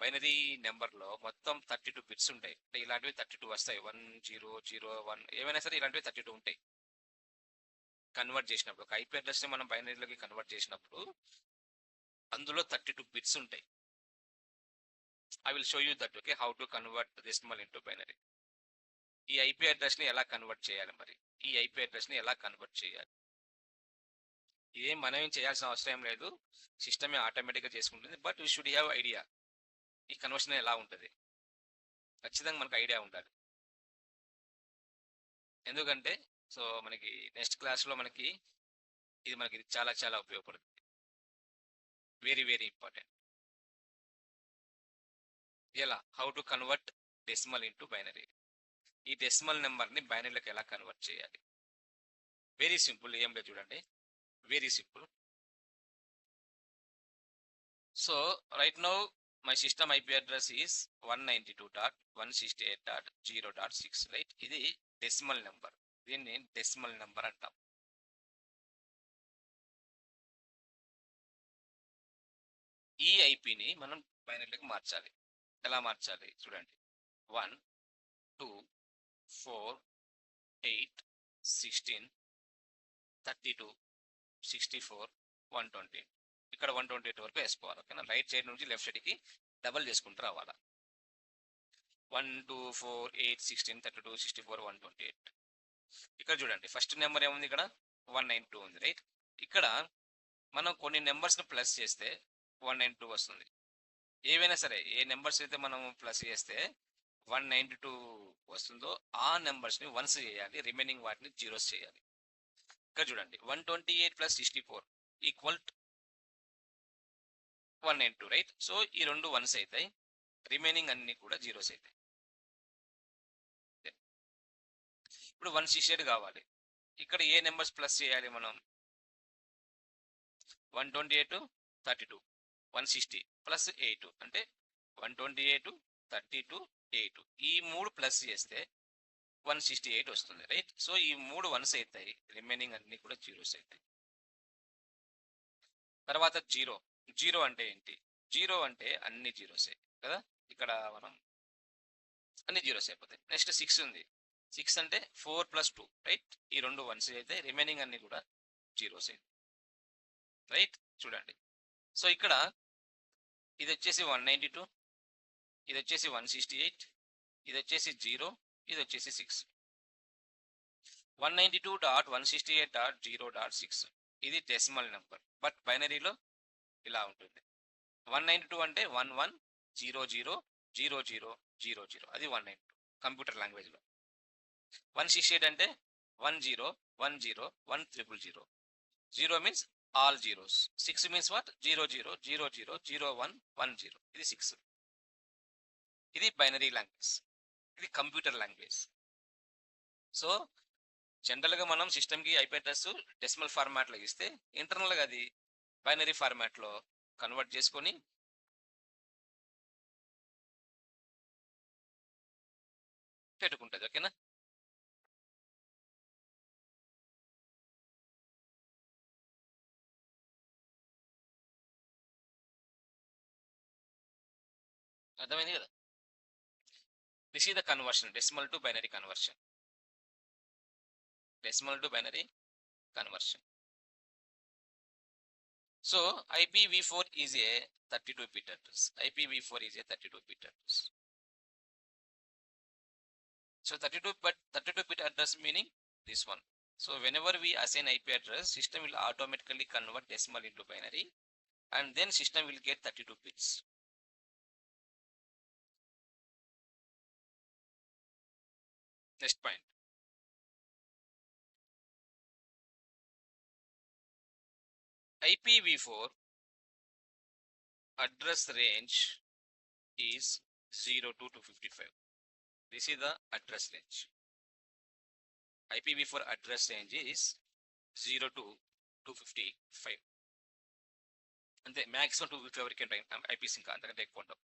బైనరీ నెంబర్లో మొత్తం 32 బిట్స్ ఉంటాయి. అంటే ఇలాంటివి 32 వస్తాయి. 1 0 0 1 ఏమైనా సరే ఇలాంటివి 32 ఉంటాయి. కన్వర్ట్ చేసినప్పుడు ఒక ఐపీ అడ్రస్ని మనం బైనరీలోకి కన్వర్ట్ చేసినప్పుడు అందులో 32 బిట్స్ ఉంటాయి. I will show you that, okay, how to convert decimal into binary. ఈ ఐపీ అడ్రస్ని ఎలా కన్వర్ట్ చేయాలి మరి? ఈ ఐపీ అడ్రస్ని ఎలా కన్వర్ట్ చేయాలి? ఇదేం మనం ఏం చేయాల్సిన అవసరం లేదు, సిస్టమే ఆటోమేటిక్గా చేసుకుంటుంది. But you should have idea ఈ కన్వర్షన్ ఎలా ఉంటుంది. ఖచ్చితంగా మనకు ఐడియా ఉండాలి. ఎందుకంటే సో మనకి నెక్స్ట్ క్లాస్లో మనకి ఇది చాలా చాలా ఉపయోగపడుతుంది. Very very important. ఎలా, how to convert decimal into binary. ఈ డెసిమల్ నెంబర్ని బైనరీలోకి ఎలా కన్వర్ట్ చేయాలి? Very simple. ఏం లేదు, చూడండి, very simple. So right now my system IP address is 192.168.0.6, right. ఇది డెసిమల్ నెంబర్. దీన్ని డెసిమల్ నెంబర్ అంటాం. ఈ ఐపీని మనం బైనరీలోకి మార్చాలి. ఎలా మార్చాలి చూడండి. 1 2 4 8 16 32 64 120. ఇక్కడ 128 వరకు వేసుకోవాలి, ఓకేనా. రైట్ సైడ్ నుంచి లెఫ్ట్ సైడ్కి డబల్ చేసుకుంటూ రావాలా. 1 2 4 8 16 32 64 128. ఇక్కడ చూడండి, ఫస్ట్ నెంబర్ ఏముంది, ఇక్కడ 192 ఉంది, రైట్. ఇక్కడ మనం కొన్ని నెంబర్స్ని ప్లస్ చేస్తే 192 వస్తుంది. ఏవైనా సరే ఏ నెంబర్స్ అయితే మనం ప్లస్ చేస్తే 192 వస్తుందో ఆ నెంబర్స్ని వన్స్ చేయాలి, రిమైనింగ్ వాటిని జీరోస్ చేయాలి. ఇక్కడ చూడండి, 128 + 64 ఈక్వల్ 192, రైట్. సో ఈ రెండు వన్స్ అవుతాయి, రిమైనింగ్ అన్ని కూడా జీరోస్ అవుతాయి. ఇప్పుడు 168 కావాలి. ఇక్కడ ఏ నెంబర్స్ ప్లస్ చేయాలి మనం? 128 32 160 ప్లస్ 8 అంటే 128 32 8, ఈ మూడు ప్లస్ చేస్తే 168 వస్తుంది, రైట్. సో ఈ మూడు వన్స్ అవుతాయి, రిమైనింగ్ అన్ని కూడా జీరోస్ అవుతాయి. తర్వాత జీరో. జీరో అంటే ఏంటి? జీరో అంటే అన్ని జీరోసే కదా, ఇక్కడ మనం అన్ని జీరోస్ అయిపోతాయి. నెక్స్ట్ 6 ఉంది. 6 అంటే 4 + 2, రైట్. ఈ రెండు వన్స్ అయితే రిమైనింగ్ అన్ని కూడా జీరోస్ అయితే, రైట్. చూడండి, సో ఇక్కడ ఇది వచ్చేసి 192, ఇది వచ్చేసి 168, ఇది వచ్చేసి 0, ఇది వచ్చేసి 6. 192.168.0.6 ఇది డెసిమల్ నెంబర్, బట్ బైనరీలో ఇలా ఉంటుంది. 192 అంటే 11000000, అది 192 కంప్యూటర్ లాంగ్వేజ్లో. 168 అంటే 1010101000. 0 means all zeros. 6 means what? 00000110. ఇది 6. ఇది బైనరీ లాంగ్వేజ్, ఇది కంప్యూటర్ లాంగ్వేజ్. సో జనరల్గా మనం సిస్టమ్కి ఐపీ అడ్రస్ డెసిమల్ ఫార్మాట్లో ఇస్తే ఇంటర్నల్గా అది బైనరీ ఫార్మాట్లో కన్వర్ట్ చేసుకొని పెట్టుకుంటుంది, ఓకేనా. అర్థమైంది కదా. This is the conversion, decimal to binary conversion. Decimal to binary conversion. So IPv4 is a 32-bit address. IPv4 is a 32-bit address. So 32-bit address meaning this one. So whenever we assign IP address, system will automatically convert decimal into binary, and then system will get 32 bits. Next point, IPv4 address range is 0 to 255. This is the address range. IPv4 address range is 0 to 255. అంతే, maximum 255 వరకు eyepiece, ఇంకా అంతకంటే ఎక్కువ ఉండవు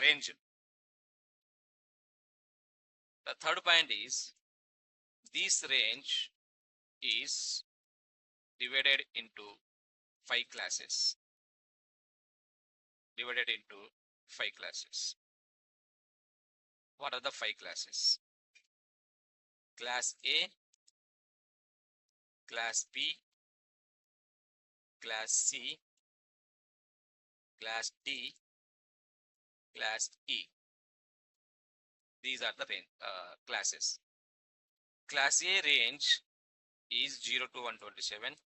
range. The third point is this range is divided into 5 classes. Divided into 5 classes. What are the 5 classes? Class A, Class B, Class C, Class D, Class E. These are the classes. Class A range is 0 to 127.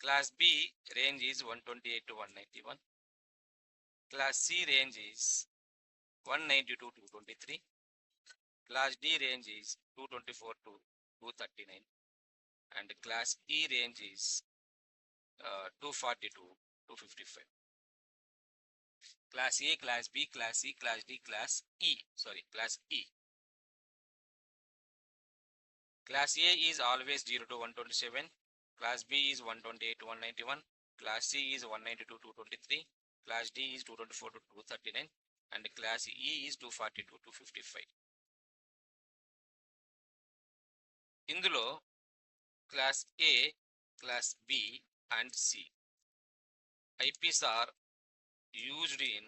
Class B range is 128 to 191. Class C range is 192 to 223. Class D range is 224 to 239. And Class E range is 240 to 255. Class A, Class B, Class C, Class D, Class E. Class E. Class A is always 0 to 127. Class B is 128 to 191. Class C is 192 to 223. Class D is 224 to 239. And Class E is 240 to 255. ఇందులో Class A, Class B and C IPs are used in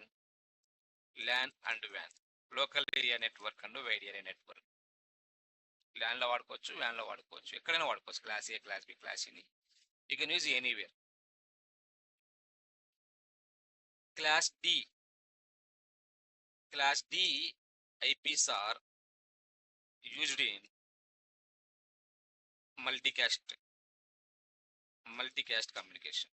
LAN and WAN, local area network and wide area network. LAN లో వాడుకోవచ్చు, WAN లో వాడుకోవచ్చు, ఎక్కడైనా వాడుకోవచ్చు. Class A, Class B, Class C ని you can use anywhere. Class D IPs are used in multicast communication.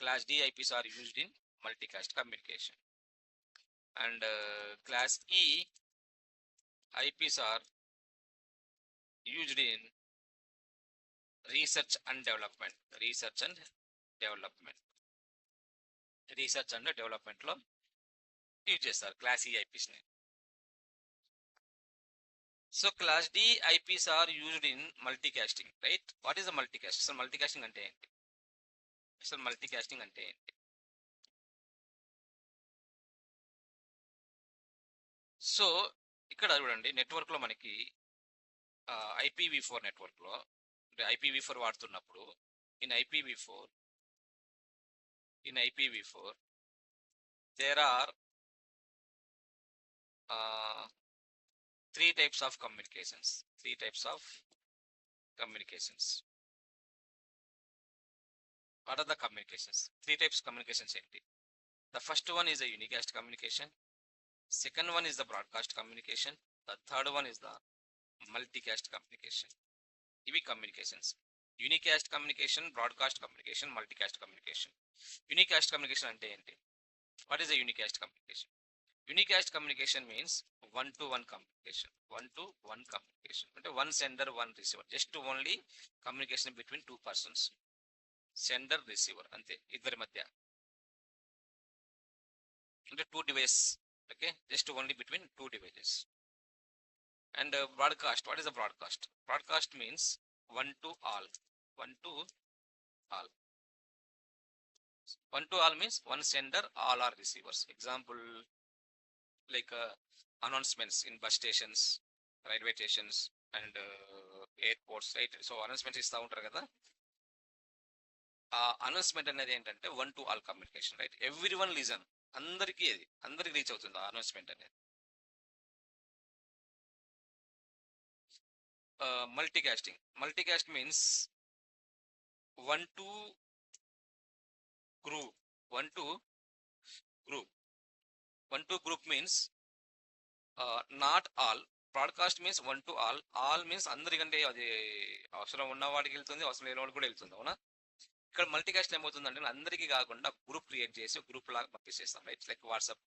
Class D IPs are used in multicast communication. And Class E IPs are used in research and development లో use చేస్తారు Class E IPs ని. So Class D IPs are used in multicasting, right? What is the multicast? So multicasting అంటే ఏంటి? So ఇక్కడ చూడండి, network లో మనకి IPv4 network లో IPv4 వాడుతున్నప్పుడు in IPv4 there are 3 types of communications. What are the communications? 3 types of communications ఏంటి? The first one is the unicast communication. Second one is the broadcast communication. The third one is the multicast communication. ఇవి communications. Unicast communication, broadcast communication, multicast communication. Unicast communication అంటే ఏంటి? What is the unicast communication? Unicast communication means one-to-one communication. అంటే one sender, one receiver. Just only communication between 2 persons. Sender, receiver, అంతే, ఇద్దరి మధ్య. అంటే 2 devices. Okay, just only between 2 devices. And broadcast, what is the broadcast? Broadcast means one to all. One to all means one sender, all are receivers. Example like announcements in bus stations, railway stations and airports, right? So announcements ఇస్తా ఉంటారు కదా, ఆ announcement అనేది ఏంటంటే one to all communication, right? Everyone listen, అందరికి reach అవుతుంది ఆ announcement అనేది. Multicast means one to group means not all. Broadcast means one to all means అందరికంటే అది అవసరం ఉన్న వాడికి వెళ్తుంది, అవసరం లేని వాడికి కూడా వెళ్తుంది, అవునా? ఇక్కడ మల్టీకాస్ట్ ఏమవుతుందంటే అందరికీ కాకుండా గ్రూప్ క్రియేట్ చేసి గ్రూప్ లాగా పంపిస్తాం, right? Like WhatsApp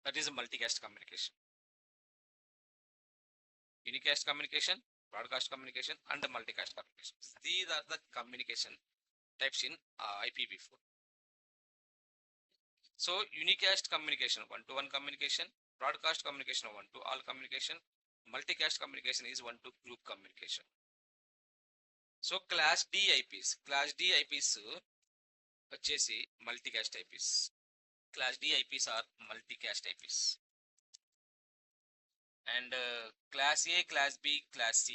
That is a multicast communication. Unicast communication, broadcast communication, and the multicast communication. These are the communication types in IPv4. So unicast communication, one-to-one communication, broadcast communication, one-to-all communication, multicast communication is one-to-group communication. So class D IPs వచ్చేసి multicast IPs. Class D IPs are multicast IPs. And class A, class B, class C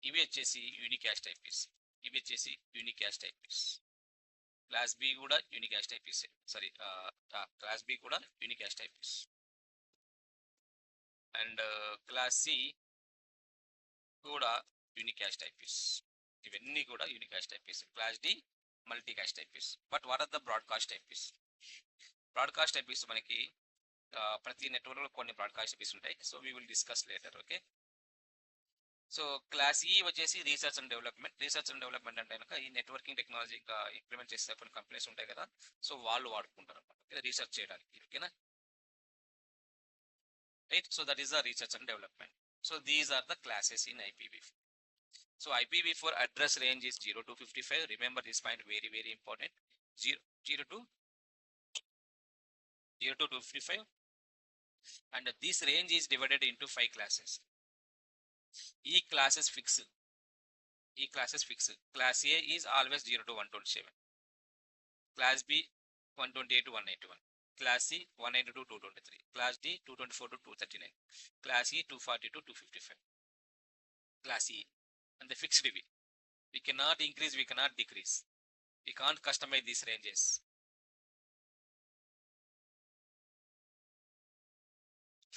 ఇవి వచ్చేసి unicast IPs. Class B కూడా unicast IPs. Class B కూడా unicast IPs. And class C కూడా unicast IPs. ఇవన్నీ కూడా unicast IPs. Class D multicast IPs. But what are the broadcast IPs? Broadcast IPs మనకి ప్రతి network లో కొన్ని బ్రాడ్కాస్ట్ ఐపీస్ ఉంటాయి. So we will discuss later. Okay. So class ఈ వచ్చేసి రీసెర్చ్ అండ్ డెవలప్మెంట్ అంటే కనుక ఈ నెట్వర్కింగ్ టెక్నాలజీ ఇంకా ఇంప్లిమెంట్ చేసే కొన్ని కంపెనీస్ ఉంటాయి కదా, సో వాళ్ళు వాడుకుంటారు అనమాట రీసెర్చ్ చేయడానికి. ఓకేనా, right. So that is the research and development. So these are the classes in IPv4. సో IPv4 address range is 0 to 55. Remember this point, very important. 0 to 255, and this range is divided into 5 classes. E classes fix. Class A is always 0 to 127. Class B 128 to 181. Class C 192 to 223. Class D 224 to 239. Class E 240 to 255. Class E. And the fixed V. We cannot increase, we cannot decrease. We can't customize these ranges.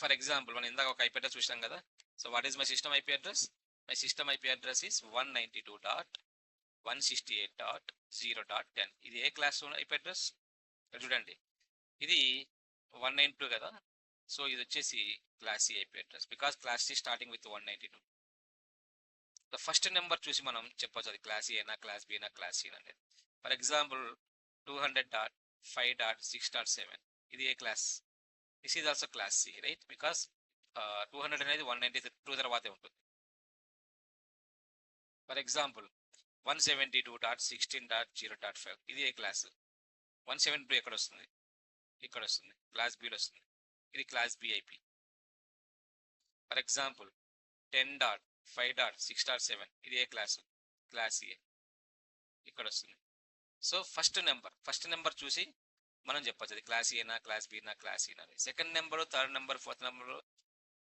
For example, మనం ఇందాక ఒక IP address చూసాం కదా. So what is my system IP address? My system IP address is 192.168.0.10. ఇది ఏ class IP address చూడండి, ఇది 192 కదా. సో ఇది వచ్చేసి class C IP address, because class C starting with 192. The first number చూసి మనం చెప్పొచ్చు అది క్లాస్ A అయినా క్లాస్ B అయినా క్లాస్ C అనేది. ఫర్ ఎగ్జాంపుల్ 200.5.6.7 ఇది ఏ class? This is also class C, right? Because 200 అనేది 192 తర్వాతే ఉంటుంది. ఫర్ ఎగ్జాంపుల్ 172.16.0.5 ఇది ఏ క్లాస్? 172 ఎక్కడ వస్తుంది? ఇక్కడ వస్తుంది, క్లాస్ బిలో వస్తుంది. ఇది class B IP. For example 10.5.6.7 ఇది ఏ క్లాసు? క్లాస్ A, ఇక్కడ వస్తుంది. సో ఫస్ట్ నెంబర్ చూసి మనం చెప్పచ్చు అది క్లాస్ A నా క్లాస్ B నా క్లాస్ C నా. Second number, third number, fourth number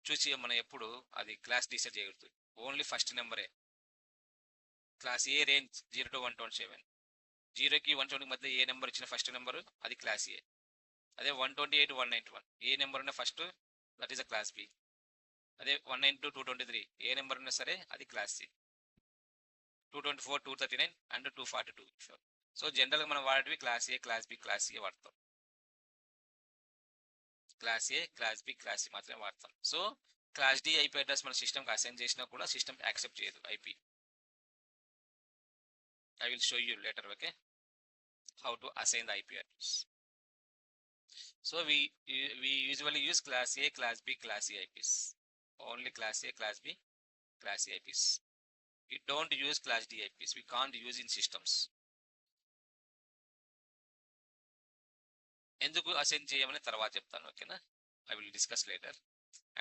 చూసి మనం ఎప్పుడు అది క్లాస్ డిసైడ్ చేయగలుగుతుంది. ఓన్లీ ఫస్ట్ నెంబరే. Class A range 0 to 127. 0కి 120 మధ్య ఏ నెంబర్ ఇచ్చిన ఫస్ట్ నెంబరు అది క్లాస్ A. అదే 128 191 ఏ నెంబర్ ఉన్న first, that is a class B. అదే 192 223 ఏ నెంబర్ ఉన్నా సరే అది క్లాస్ C. 224 239 అండ్ 242. సో జనరల్గా మనం వాడేటివి class A, class B, class C వాడతాం. Class A, class B, class C మాత్రమే వాడతాం. So class D IP address మన సిస్టమ్కి అసైన్ చేసినా కూడా సిస్టమ్ యాక్సెప్ట్ చేయదు IP. I will show you later, okay, how to assign the IP address. So we usually use class A, class B, class C IPs. Only class A, class B, class C IPs. We don't use class D IPs. We can't use in systems. ఎందుకు assign చేయమని తర్వాత చెప్తాను, ఓకేనా? I will discuss later.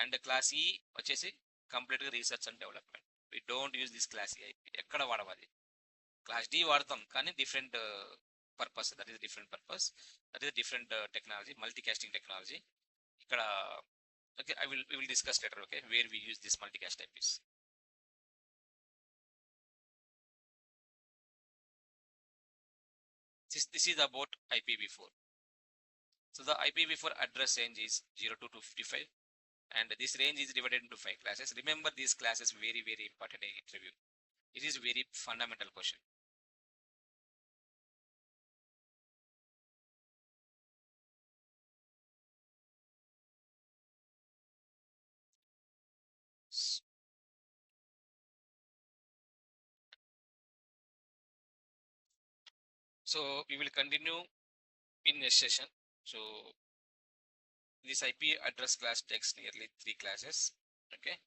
And class ఈ వచ్చేసి కంప్లీట్గా research and development. We don't use this class E IP. ఎక్కడ వాడవాలి? క్లాస్ డి వాడతాం కానీ different purpose. That is different purpose, that is different technology, multicasting technology. ఇక్కడ okay, we will discuss later, okay, where we use this multicast IPs. This is about IPv4. So the IPv4 address range is 0 to 255, and this range is divided into 5 classes. Remember these classes, very important in interview. It is very fundamental question. So we will continue in this session. So This IP address class takes nearly 3 classes. Okay.